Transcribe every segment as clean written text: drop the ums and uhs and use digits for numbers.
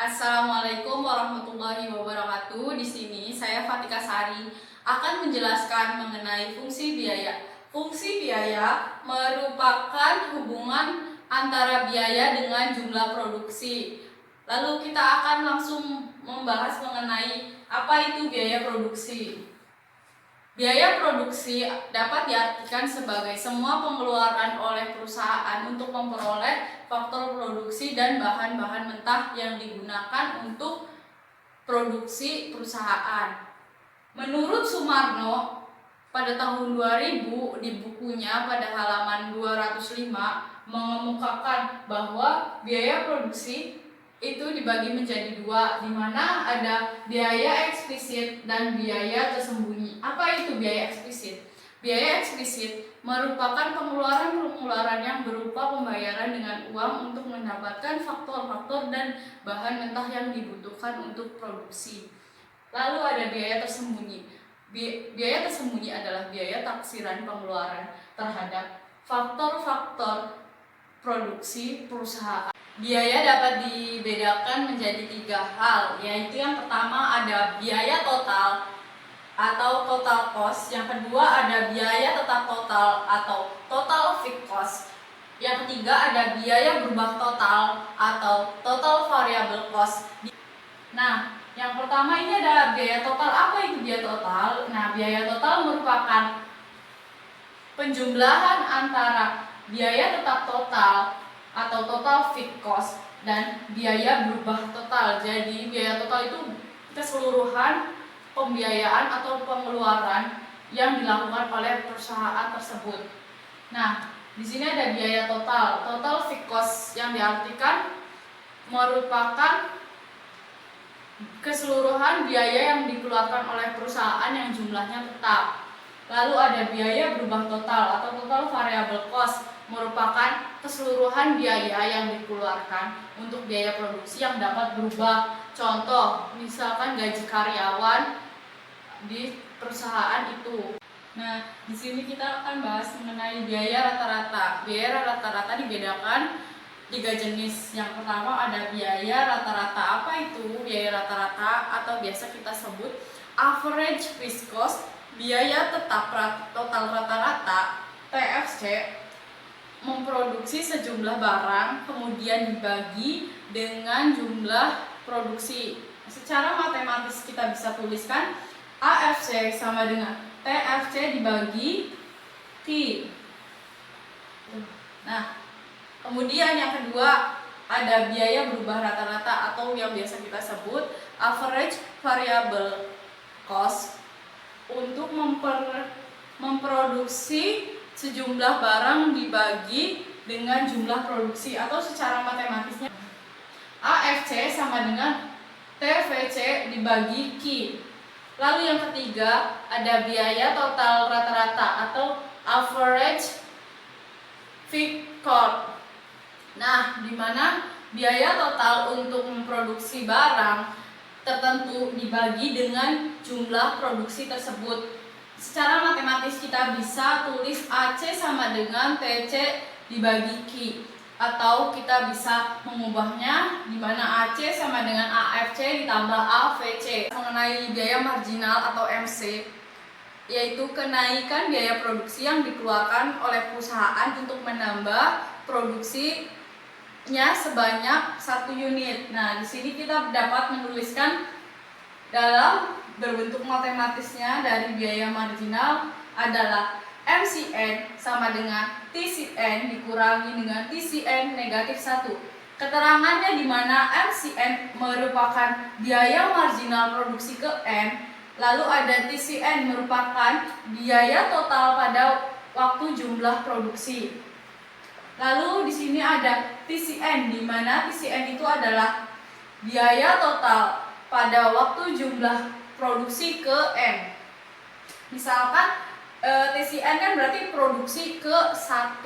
Assalamualaikum warahmatullahi wabarakatuh. Di sini saya Fatika Sari akan menjelaskan mengenai fungsi biaya. Fungsi biaya merupakan hubungan antara biaya dengan jumlah produksi. Lalu kita akan langsung membahas mengenai apa itu biaya produksi. Biaya produksi dapat diartikan sebagai semua pengeluaran oleh perusahaan untuk memperoleh faktor produksi dan bahan-bahan mentah yang digunakan untuk produksi perusahaan. Menurut Sumarno, pada tahun 2000 di bukunya pada halaman 205 mengemukakan bahwa biaya produksi itu dibagi menjadi dua, di mana ada biaya eksplisit dan biaya tersembunyi. Apa itu biaya eksplisit? Biaya eksplisit merupakan pengeluaran-pengeluaran yang berupa pembayaran dengan uang untuk mendapatkan faktor-faktor dan bahan mentah yang dibutuhkan untuk produksi. Lalu ada biaya tersembunyi. Biaya tersembunyi adalah biaya taksiran pengeluaran terhadap faktor-faktor produksi perusahaan. Biaya dapat dibedakan menjadi tiga hal, yaitu yang pertama ada biaya total atau total cost, yang kedua ada biaya tetap total atau total fixed cost, yang ketiga ada biaya berubah total atau total variable cost. Nah, yang pertama ini ada biaya total. Apa itu biaya total? Nah, biaya total merupakan penjumlahan antara biaya tetap total atau total fixed cost dan biaya berubah total. Jadi biaya total itu keseluruhan pembiayaan atau pengeluaran yang dilakukan oleh perusahaan tersebut. Nah, di sini ada biaya total. Total fixed cost yang diartikan merupakan keseluruhan biaya yang dikeluarkan oleh perusahaan yang jumlahnya tetap. Lalu ada biaya berubah total atau total variable cost, merupakan keseluruhan biaya yang dikeluarkan untuk biaya produksi yang dapat berubah. Contoh, misalkan gaji karyawan di perusahaan itu. Nah, di sini kita akan bahas mengenai biaya rata-rata. Biaya rata-rata dibedakan 3 jenis. Yang pertama ada biaya rata-rata. Apa itu biaya rata-rata atau biasa kita sebut average fixed cost? Biaya tetap total rata-rata TFC memproduksi sejumlah barang kemudian dibagi dengan jumlah produksi. Secara matematis kita bisa tuliskan AFC sama dengan TFC dibagi Q. Nah, kemudian yang kedua ada biaya berubah rata-rata atau yang biasa kita sebut average variable cost untuk memproduksi sejumlah barang dibagi dengan jumlah produksi, atau secara matematisnya AFC sama dengan TVC dibagi Q. Lalu yang ketiga ada biaya total rata-rata atau average fixed cost. Nah, di mana biaya total untuk memproduksi barang tertentu dibagi dengan jumlah produksi tersebut. Secara matematis kita bisa tulis AC sama dengan TC dibagi Q, atau kita bisa mengubahnya di mana AC sama dengan AFC ditambah AVC. Mengenai biaya marginal atau MC, yaitu kenaikan biaya produksi yang dikeluarkan oleh perusahaan untuk menambah produksinya sebanyak 1 unit. Nah, di sini kita dapat menuliskan dalam berbentuk matematisnya dari biaya marginal adalah MCN sama dengan TCN dikurangi dengan TCN negatif 1. Keterangannya di mana MCN merupakan biaya marginal produksi ke N, lalu ada TCN merupakan biaya total pada waktu jumlah produksi. Lalu di sini ada TCN, di mana TCN itu adalah biaya total pada waktu jumlah produksi ke N. Misalkan TCN kan berarti produksi ke 1.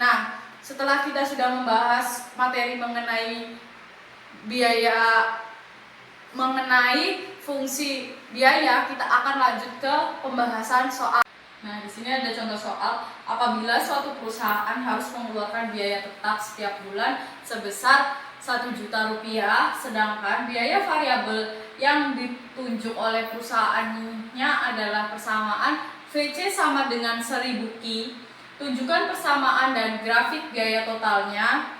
Nah, setelah kita sudah membahas materi mengenai biaya, mengenai fungsi biaya, kita akan lanjut ke pembahasan soal. Nah, di sini ada contoh soal. Apabila suatu perusahaan harus mengeluarkan biaya tetap setiap bulan sebesar 1 juta rupiah, sedangkan biaya variabel yang ditunjuk oleh perusahaannya adalah persamaan VC sama dengan 1000 Ki. Tunjukkan persamaan dan grafik biaya totalnya.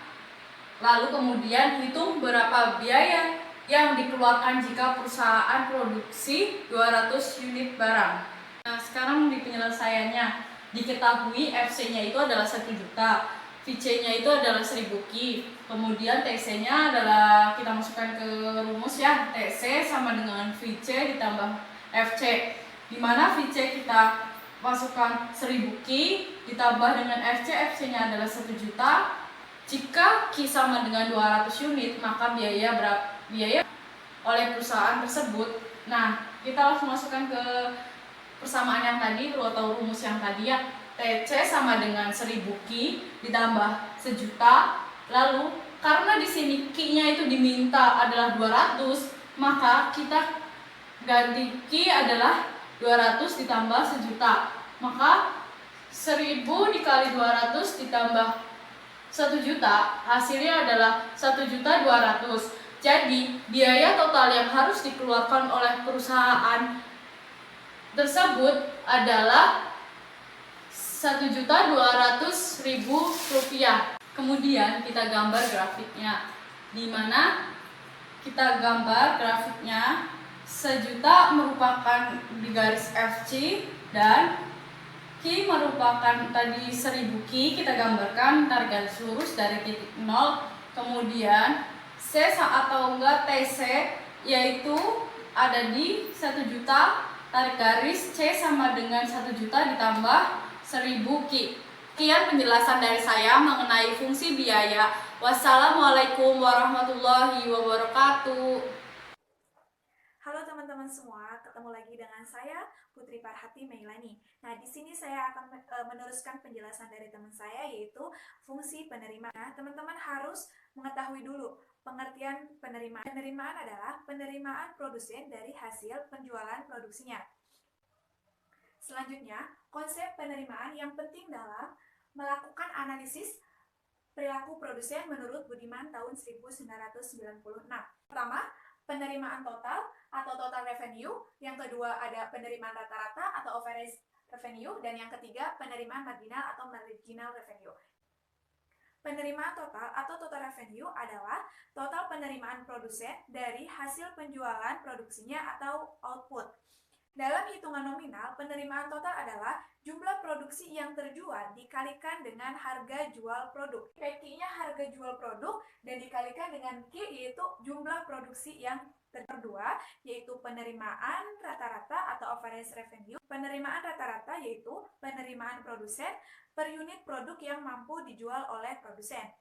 Lalu kemudian hitung berapa biaya yang dikeluarkan jika perusahaan produksi 200 unit barang. Nah, sekarang di penyelesaiannya diketahui FC-nya itu adalah 1 juta, VC-nya itu adalah 1000 Ki. Kemudian TC-nya adalah kita masukkan ke rumus ya, TC sama dengan VC ditambah FC. Di mana VC kita masukkan 1000 Ki ditambah dengan FC-nya adalah 1 juta. Jika Ki sama dengan 200 unit, maka biaya oleh perusahaan tersebut. Nah, kita langsung masukkan ke persamaan yang tadi atau rumus yang tadi ya. TC sama dengan 1000 Ki ditambah 1 juta. Lalu karena di sini Ki-nya itu diminta adalah 200, maka kita ganti Ki adalah 200 ditambah 1 juta. Maka 1000 dikali 200 ditambah 1 juta, hasilnya adalah 1.200.000. Jadi, biaya total yang harus dikeluarkan oleh perusahaan tersebut adalah 1.200.000 rupiah. Kemudian kita gambar grafiknya, di mana kita gambar grafiknya 1 juta merupakan di garis FC dan Ki merupakan tadi 1000 Ki, kita gambarkan tarik garis lurus dari titik 0. Kemudian C atau enggak TC yaitu ada di 1 juta, tarik garis C sama dengan 1 juta ditambah 1000 Ki. Sekian penjelasan dari saya mengenai fungsi biaya. Wassalamualaikum warahmatullahi wabarakatuh. Halo teman-teman semua, ketemu lagi dengan saya Putri Farhati Meilani. Nah, di sini saya akan meneruskan penjelasan dari teman saya yaitu fungsi penerimaan. Nah, teman-teman harus mengetahui dulu pengertian penerimaan. Penerimaan adalah penerimaan produsen dari hasil penjualan produksinya. Selanjutnya, konsep penerimaan yang penting dalam melakukan analisis perilaku produsen menurut Budiman tahun 1996. Pertama, penerimaan total atau total revenue. Yang kedua ada penerimaan rata-rata atau average revenue. Dan yang ketiga penerimaan marginal atau marginal revenue. Penerimaan total atau total revenue adalah total penerimaan produsen dari hasil penjualan produksinya atau output. Dalam hitungan nominal, penerimaan total adalah jumlah produksi yang terjual dikalikan dengan harga jual produk. Q-nya harga jual produk dan dikalikan dengan Q yaitu jumlah produksi yang kedua yaitu penerimaan rata-rata atau average revenue. Penerimaan rata-rata yaitu penerimaan produsen per unit produk yang mampu dijual oleh produsen.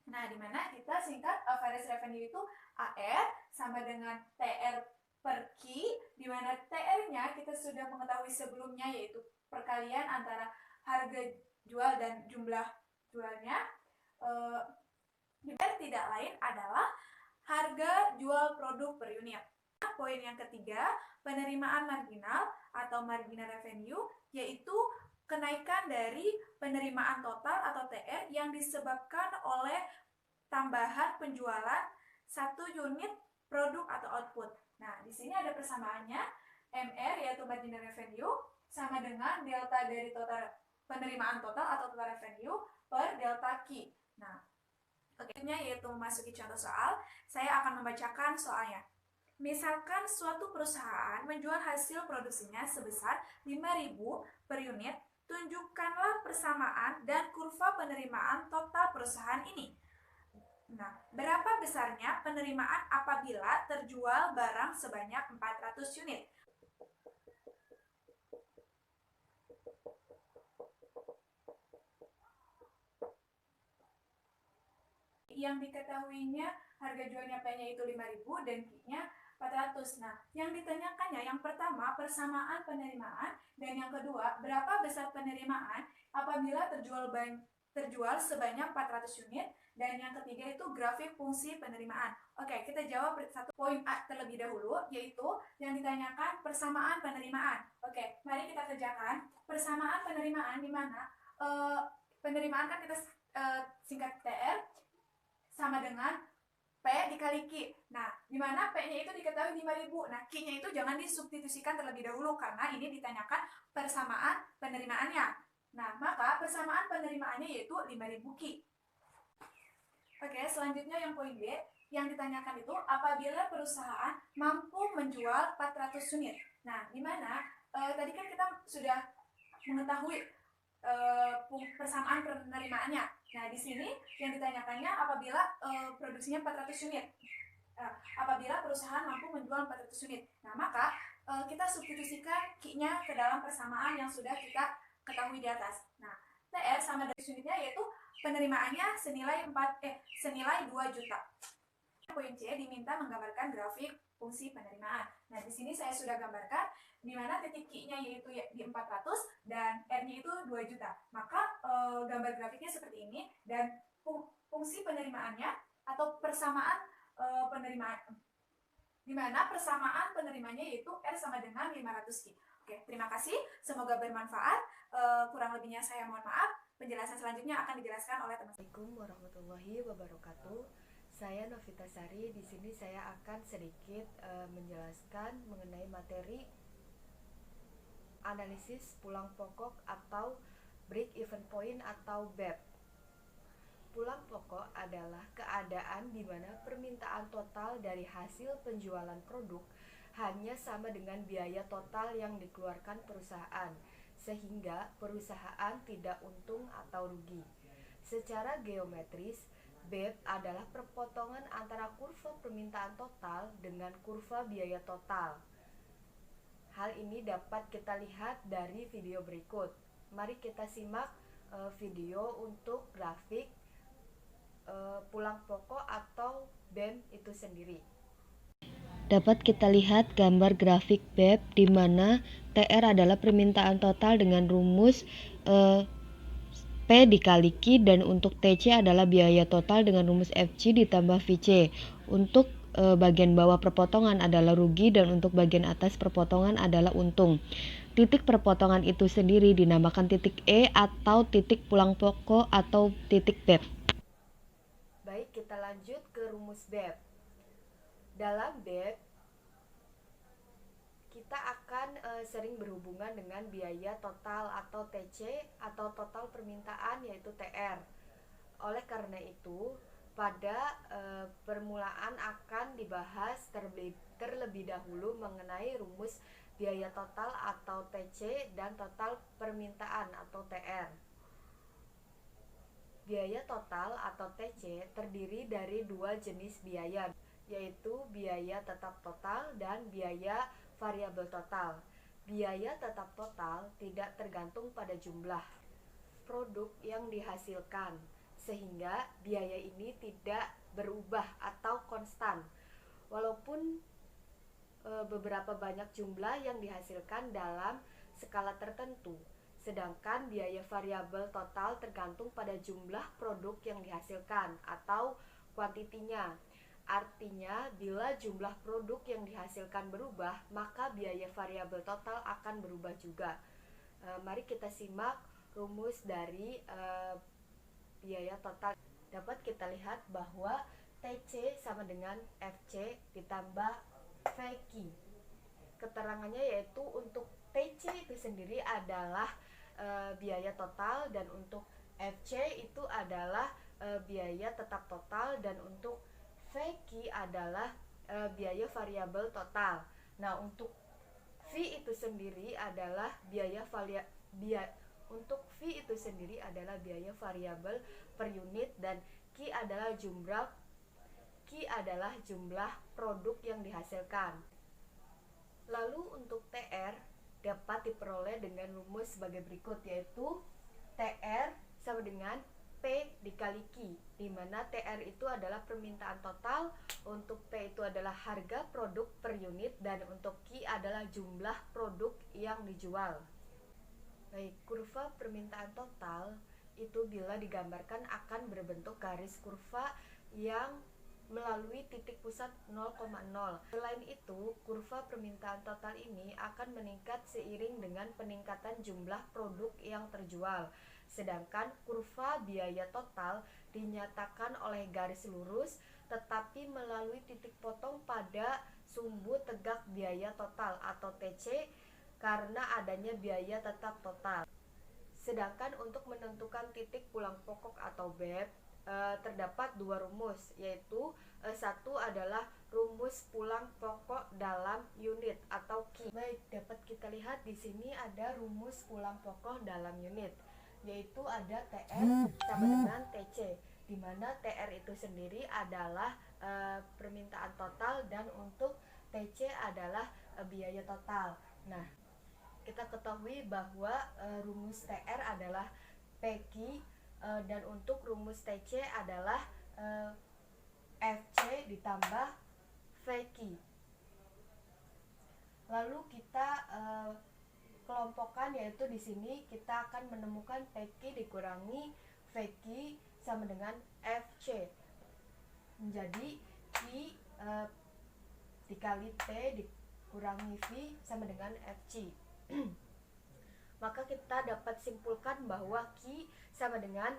Nah, dimana kita singkat average revenue itu AR sama dengan TR per Ki, di mana TR-nya kita sudah mengetahui sebelumnya yaitu perkalian antara harga jual dan jumlah jualnya. TR tidak lain adalah harga jual produk per unit. Poin yang ketiga, penerimaan marginal atau marginal revenue yaitu kenaikan dari penerimaan total atau TR yang disebabkan oleh tambahan penjualan 1 unit produk atau output. Nah, di sini ada persamaannya. MR yaitu marginal revenue sama dengan delta dari total penerimaan total atau total revenue per delta Q. Nah, berikutnya yaitu memasuki contoh soal. Saya akan membacakan soalnya. Misalkan suatu perusahaan menjual hasil produksinya sebesar 5.000 per unit, tunjukkanlah persamaan dan kurva penerimaan total perusahaan ini. Nah, berapa besarnya penerimaan apabila terjual barang sebanyak 400 unit? Yang diketahuinya harga jualnya P-nya itu 5.000 dan Q-nya 400. Nah, yang ditanyakannya yang pertama persamaan penerimaan dan yang kedua berapa besar penerimaan apabila terjual terjual sebanyak 400 unit, dan yang ketiga itu grafik fungsi penerimaan. Oke, kita jawab satu poin A terlebih dahulu, yaitu yang ditanyakan persamaan penerimaan. Oke, mari kita kerjakan persamaan penerimaan, di mana penerimaan kan kita singkat TR sama dengan P dikali Q. Nah, di mana P-nya itu diketahui 5.000. Nah, Q-nya itu jangan disubstitusikan terlebih dahulu karena ini ditanyakan persamaan penerimaannya. Nah, maka persamaan penerimaannya yaitu 5.000 Q. Oke, selanjutnya yang poin B, yang ditanyakan itu apabila perusahaan mampu menjual 400 unit. Nah, di mana tadi kan kita sudah mengetahui persamaan penerimaannya. Nah, di sini yang ditanyakannya apabila produksinya 400 unit. Apabila perusahaan mampu menjual 400 unit. Nah, maka kita substitusikan Q-nya ke dalam persamaan yang sudah kita ketahui di atas. Nah, TR sama dari unitnya yaitu penerimaannya senilai 2 juta. Poin C diminta menggambarkan grafik fungsi penerimaan. Nah, di sini saya sudah gambarkan di mana titik Q-nya yaitu di 400 dan R-nya itu 2 juta. Maka gambar grafiknya seperti ini, dan fungsi penerimaannya atau persamaan penerimaan, di mana persamaan penerimanya yaitu R sama dengan 500 Q. Oke, terima kasih. Semoga bermanfaat. Kurang lebihnya saya mohon maaf. Penjelasan selanjutnya akan dijelaskan oleh teman-teman. Assalamualaikum warahmatullahi wabarakatuh. Saya Novita Sari. Di sini saya akan sedikit menjelaskan mengenai materi analisis pulang pokok atau break even point atau BEP. Pulang pokok adalah keadaan di mana permintaan total dari hasil penjualan produk hanya sama dengan biaya total yang dikeluarkan perusahaan, sehingga perusahaan tidak untung atau rugi. Secara geometris, BEP adalah perpotongan antara kurva permintaan total dengan kurva biaya total. Hal ini dapat kita lihat dari video berikut. Mari kita simak video untuk grafik pulang pokok atau BEP itu sendiri. Dapat kita lihat gambar grafik BEP di mana TR adalah permintaan total dengan rumus P dikali Q, dan untuk TC adalah biaya total dengan rumus FC ditambah VC. Untuk bagian bawah perpotongan adalah rugi dan untuk bagian atas perpotongan adalah untung. Titik perpotongan itu sendiri dinamakan titik E atau titik pulang pokok atau titik BEP. Baik, kita lanjut ke rumus BEP. Dalam BEP kita akan sering berhubungan dengan biaya total atau TC atau total permintaan yaitu TR. Oleh karena itu, pada permulaan akan dibahas terlebih dahulu mengenai rumus biaya total atau TC dan total permintaan atau TR. Biaya total atau TC terdiri dari dua jenis biaya, yaitu biaya tetap total dan biaya variabel total. Biaya tetap total tidak tergantung pada jumlah produk yang dihasilkan, sehingga biaya ini tidak berubah atau konstan walaupun beberapa banyak jumlah yang dihasilkan dalam skala tertentu. Sedangkan biaya variabel total tergantung pada jumlah produk yang dihasilkan atau kuantitinya. Artinya, bila jumlah produk yang dihasilkan berubah, maka biaya variabel total akan berubah juga. Mari kita simak rumus dari biaya total. Dapat kita lihat bahwa TC sama dengan FC ditambah VQ. Keterangannya yaitu untuk TC itu sendiri adalah biaya total, dan untuk FC itu adalah biaya tetap total, dan untuk VQ adalah biaya variabel total. Nah, untuk V itu sendiri adalah untuk V itu sendiri adalah biaya variabel per unit, dan Q adalah jumlah produk yang dihasilkan. Lalu untuk TR dapat diperoleh dengan rumus sebagai berikut, yaitu TR sama dengan P dikali Q, di mana TR itu adalah permintaan total, untuk P itu adalah harga produk per unit, dan untuk Q adalah jumlah produk yang dijual. Baik, kurva permintaan total itu bila digambarkan akan berbentuk garis kurva yang melalui titik pusat 0,0. Selain itu, kurva permintaan total ini akan meningkat seiring dengan peningkatan jumlah produk yang terjual. Sedangkan kurva biaya total dinyatakan oleh garis lurus tetapi melalui titik potong pada sumbu tegak biaya total atau TC karena adanya biaya tetap total. Sedangkan untuk menentukan titik pulang pokok atau BEP terdapat dua rumus, yaitu satu adalah rumus pulang pokok dalam unit atau KI. Baik, dapat kita lihat di sini ada rumus pulang pokok dalam unit, yaitu ada TR sama dengan TC, di mana TR itu sendiri adalah permintaan total dan untuk TC adalah biaya total. Nah, kita ketahui bahwa rumus TR adalah PQ dan untuk rumus TC adalah FC ditambah VQ. Lalu kita kelompokkan, yaitu di sini kita akan menemukan PQ dikurangi VQ sama dengan FC. Menjadi Q dikali P dikurangi V sama dengan FC. Maka kita dapat simpulkan bahwa Q sama dengan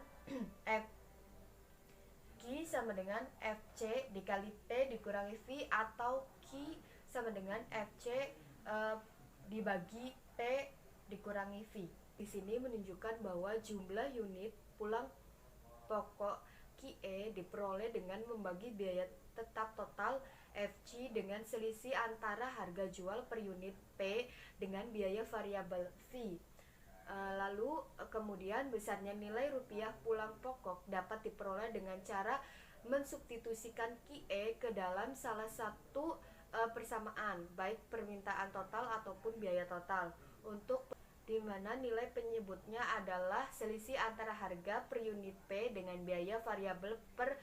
Q sama dengan FC dikali P dikurangi V, atau Q sama dengan FC dibagi P dikurangi V. Di sini menunjukkan bahwa jumlah unit pulang pokok QE diperoleh dengan membagi biaya tetap total FC dengan selisih antara harga jual per unit P dengan biaya variabel V. Lalu kemudian besarnya nilai rupiah pulang pokok dapat diperoleh dengan cara mensubstitusikan QE ke dalam salah satu persamaan, baik permintaan total ataupun biaya total, untuk di mana nilai penyebutnya adalah selisih antara harga per unit P dengan biaya variabel per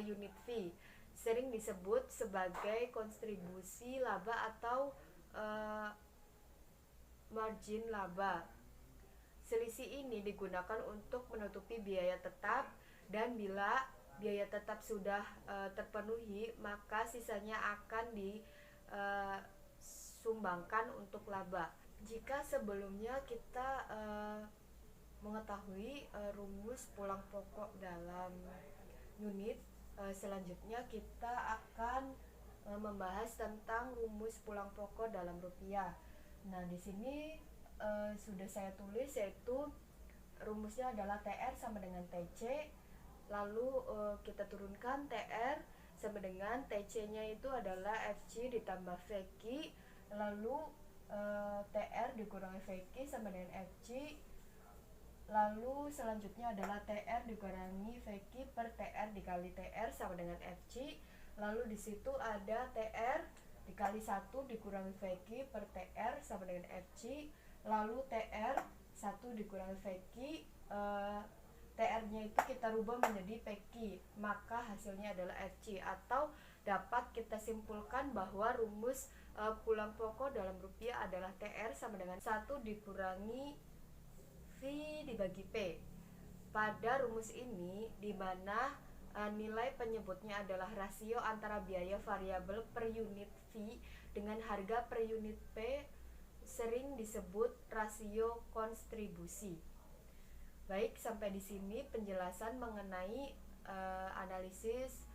unit V, sering disebut sebagai kontribusi laba atau margin laba. Selisih ini digunakan untuk menutupi biaya tetap, dan bila biaya tetap sudah terpenuhi, maka sisanya akan disumbangkan untuk laba. Jika sebelumnya kita mengetahui rumus pulang pokok dalam unit, selanjutnya kita akan membahas tentang rumus pulang pokok dalam rupiah. Nah, di sini sudah saya tulis, yaitu rumusnya adalah TR sama dengan TC. Lalu kita turunkan TR sama dengan TC-nya itu adalah FC ditambah VQ, lalu TR dikurangi VQ sama dengan FC. Lalu selanjutnya adalah TR dikurangi VQ per TR dikali TR sama dengan FC. Lalu di situ ada TR dikali 1 dikurangi VQ per TR sama dengan FC. Lalu TR 1 dikurangi VQ, TR-nya itu kita rubah menjadi PQ, maka hasilnya adalah FC. Atau dapat kita simpulkan bahwa rumus pulang pokok dalam rupiah adalah TR sama dengan 1 dikurangi V dibagi P. Pada rumus ini, di mana nilai penyebutnya adalah rasio antara biaya variabel per unit V dengan harga per unit P, sering disebut rasio kontribusi. Baik, sampai di sini penjelasan mengenai analisis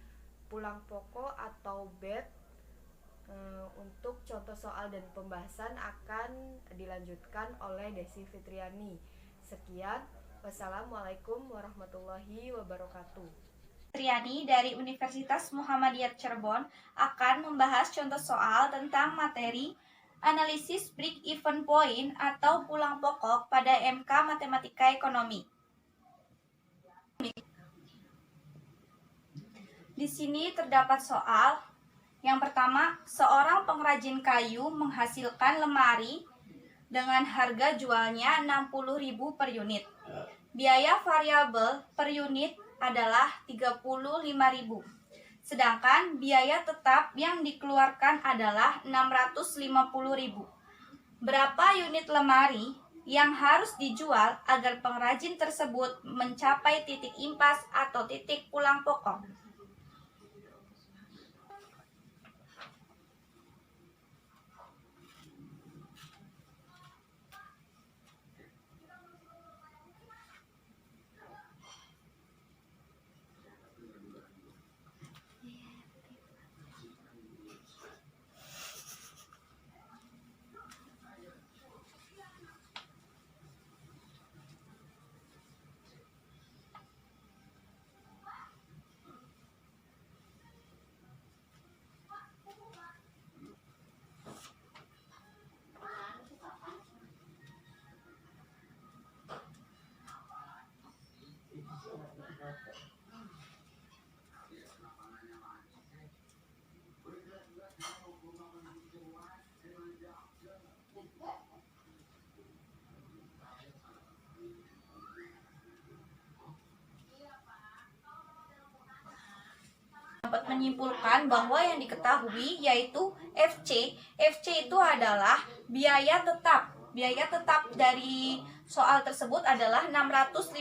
pulang pokok atau BEP. Untuk contoh soal dan pembahasan akan dilanjutkan oleh Desi Fitriani. Sekian, wassalamualaikum warahmatullahi wabarakatuh. Triani dari Universitas Muhammadiyah Cirebon akan membahas contoh soal tentang materi analisis break even point atau pulang pokok pada MK Matematika Ekonomi. Di sini terdapat soal. Yang pertama, seorang pengrajin kayu menghasilkan lemari dengan harga jualnya 60.000 per unit. Biaya variabel per unit adalah 35.000. Sedangkan biaya tetap yang dikeluarkan adalah 650.000. Berapa unit lemari yang harus dijual agar pengrajin tersebut mencapai titik impas atau titik pulang pokok. Dapat menyimpulkan bahwa yang diketahui yaitu FC. FC itu adalah biaya tetap. Biaya tetap dari soal tersebut adalah 650.000.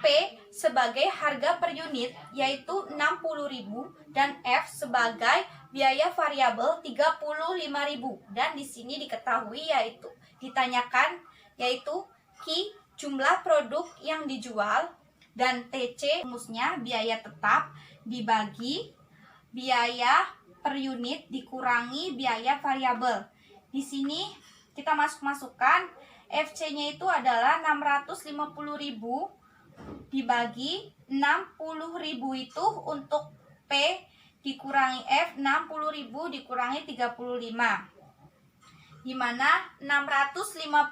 P sebagai harga per unit yaitu 60.000 dan F sebagai biaya variabel 35.000. Dan di sini diketahui yaitu ditanyakan yaitu Q jumlah produk yang dijual dan TC rumusnya biaya tetap dibagi biaya per unit dikurangi biaya variabel. Di sini kita masukkan FC-nya itu adalah 650.000 dibagi 60.000 itu untuk P dikurangi F, 60.000 dikurangi 35. Di mana 650.000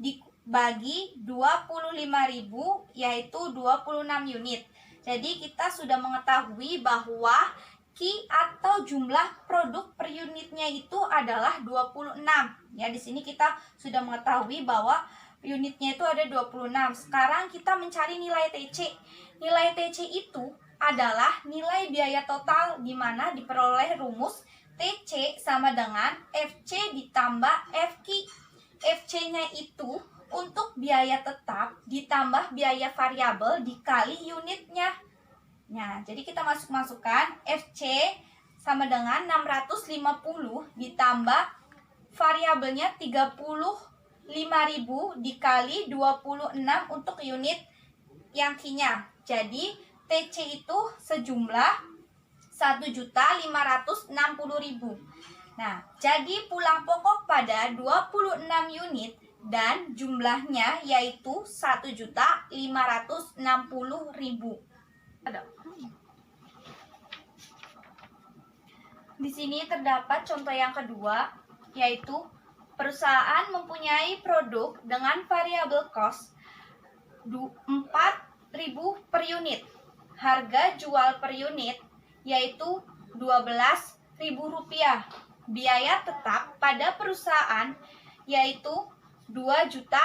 dibagi 25.000 yaitu 26 unit. Jadi kita sudah mengetahui bahwa Q atau jumlah produk per unitnya itu adalah 26. Ya, di sini kita sudah mengetahui bahwa unitnya itu ada 26. Sekarang kita mencari nilai TC. Nilai TC itu adalah nilai biaya total di mana diperoleh rumus TC sama dengan FC ditambah FQ. FC-nya itu untuk biaya tetap ditambah biaya variabel dikali unitnya. Nah, jadi kita masukkan FC sama dengan 650 ditambah variabelnya 35.000 dikali 26 untuk unit yang Q-nya. Jadi TC itu sejumlah 1.560.000. Nah, jadi pulang pokok pada 26 unit dan jumlahnya yaitu 1.560.000. Di sini terdapat contoh yang kedua, yaitu perusahaan mempunyai produk dengan variabel cost 4.000 per unit. Harga jual per unit yaitu Rp12.000. Biaya tetap pada perusahaan yaitu Rp2 juta.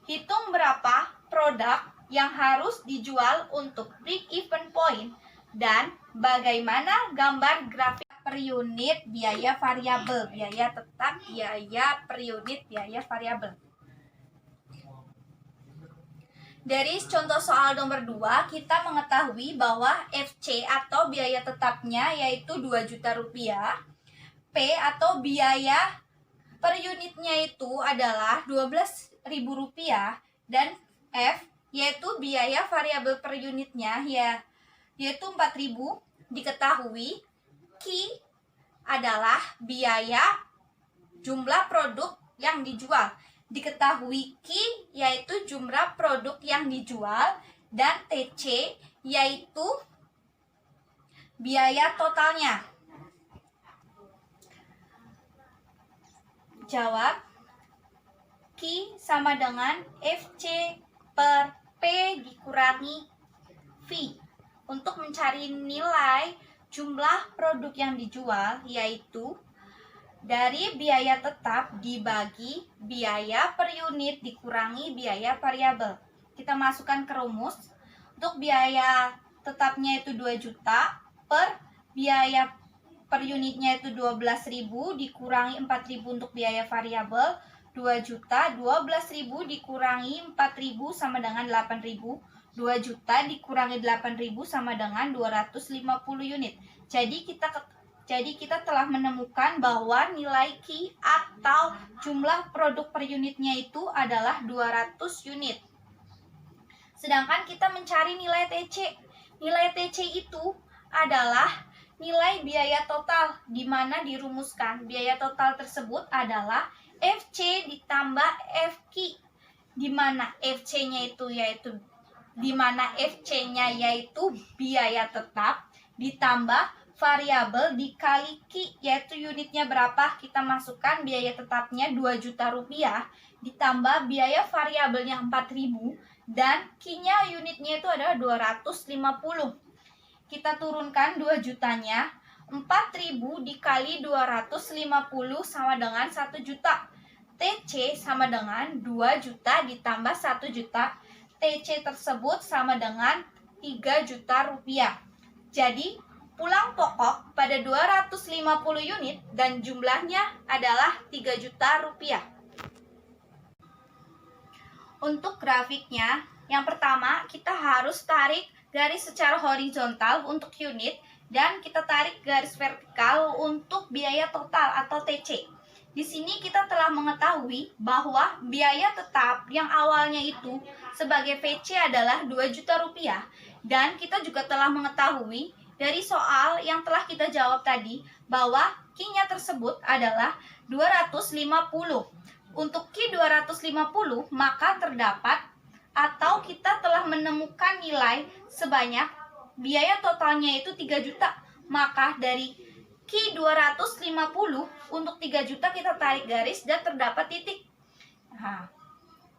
Hitung berapa produk yang harus dijual untuk break even point dan bagaimana gambar grafik per unit biaya variabel, biaya tetap, biaya per unit, biaya variabel. Dari contoh soal nomor 2, kita mengetahui bahwa FC atau biaya tetapnya yaitu Rp2 juta. P atau biaya per unitnya itu adalah Rp12.000 dan F yaitu biaya variabel per unitnya yaitu 4.000 diketahui. Q adalah biaya jumlah produk yang dijual. Diketahui Q yaitu jumlah produk yang dijual dan TC yaitu biaya totalnya. Jawab, Q sama dengan FC per P dikurangi V. Untuk mencari nilai jumlah produk yang dijual yaitu dari biaya tetap dibagi biaya per unit dikurangi biaya variabel. Kita masukkan ke rumus. Untuk biaya tetapnya itu 2 juta per biaya per unitnya itu 12.000 dikurangi 4.000 untuk biaya variabel, 2 juta. 12.000 dikurangi 4.000 sama dengan 8.000. 2 juta dikurangi 8.000 sama dengan 250 unit. Jadi kita telah menemukan bahwa nilai Q atau jumlah produk per unitnya itu adalah 200 unit. Sedangkan kita mencari nilai TC. Nilai TC itu adalah nilai biaya total, di mana dirumuskan biaya total tersebut adalah FC ditambah FQ, di mana FC-nya yaitu biaya tetap ditambah variabel dikali Q, yaitu unitnya berapa, kita masukkan biaya tetapnya 2 juta rupiah ditambah biaya variabelnya 4.000 dan Q-nya unitnya itu adalah 250. Kita turunkan 2 jutanya, 4.000 dikali 250 sama dengan 1 juta. TC sama dengan 2 juta ditambah 1 juta. TC tersebut sama dengan 3 juta rupiah. Jadi, pulang pokok pada 250 unit dan jumlahnya adalah 3 juta rupiah. Untuk grafiknya, yang pertama kita harus tarik garis secara horizontal untuk unit dan kita tarik garis vertikal untuk biaya total atau TC. Di sini kita telah mengetahui bahwa biaya tetap yang awalnya itu sebagai VC adalah 2 juta rupiah dan kita juga telah mengetahui dari soal yang telah kita jawab tadi bahwa Q-nya tersebut adalah 250. Untuk Q 250 maka terdapat atau kita telah menemukan nilai sebanyak biaya totalnya itu 3 juta. Maka dari Q 250 untuk 3 juta kita tarik garis dan terdapat titik. Nah,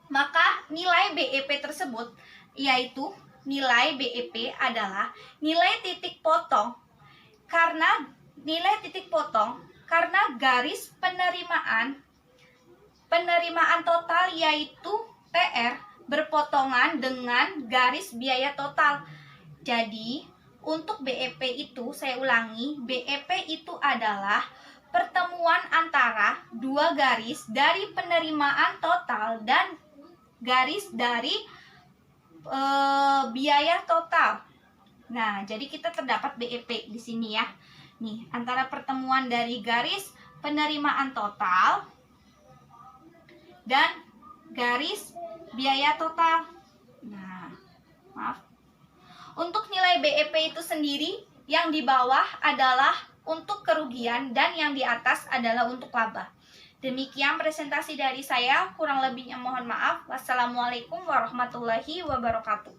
maka nilai BEP tersebut yaitu nilai BEP adalah nilai titik potong karena garis penerimaan total yaitu TR berpotongan dengan garis biaya total. Jadi, untuk BEP itu, saya ulangi, BEP itu adalah pertemuan antara dua garis dari penerimaan total dan garis dari biaya total. Nah, jadi kita terdapat BEP di sini ya. Nih, antara pertemuan dari garis penerimaan total dan garis biaya total. Nah, maaf. Untuk nilai BEP itu sendiri, yang di bawah adalah untuk kerugian dan yang di atas adalah untuk laba. Demikian presentasi dari saya, kurang lebihnya mohon maaf. Wassalamualaikum warahmatullahi wabarakatuh.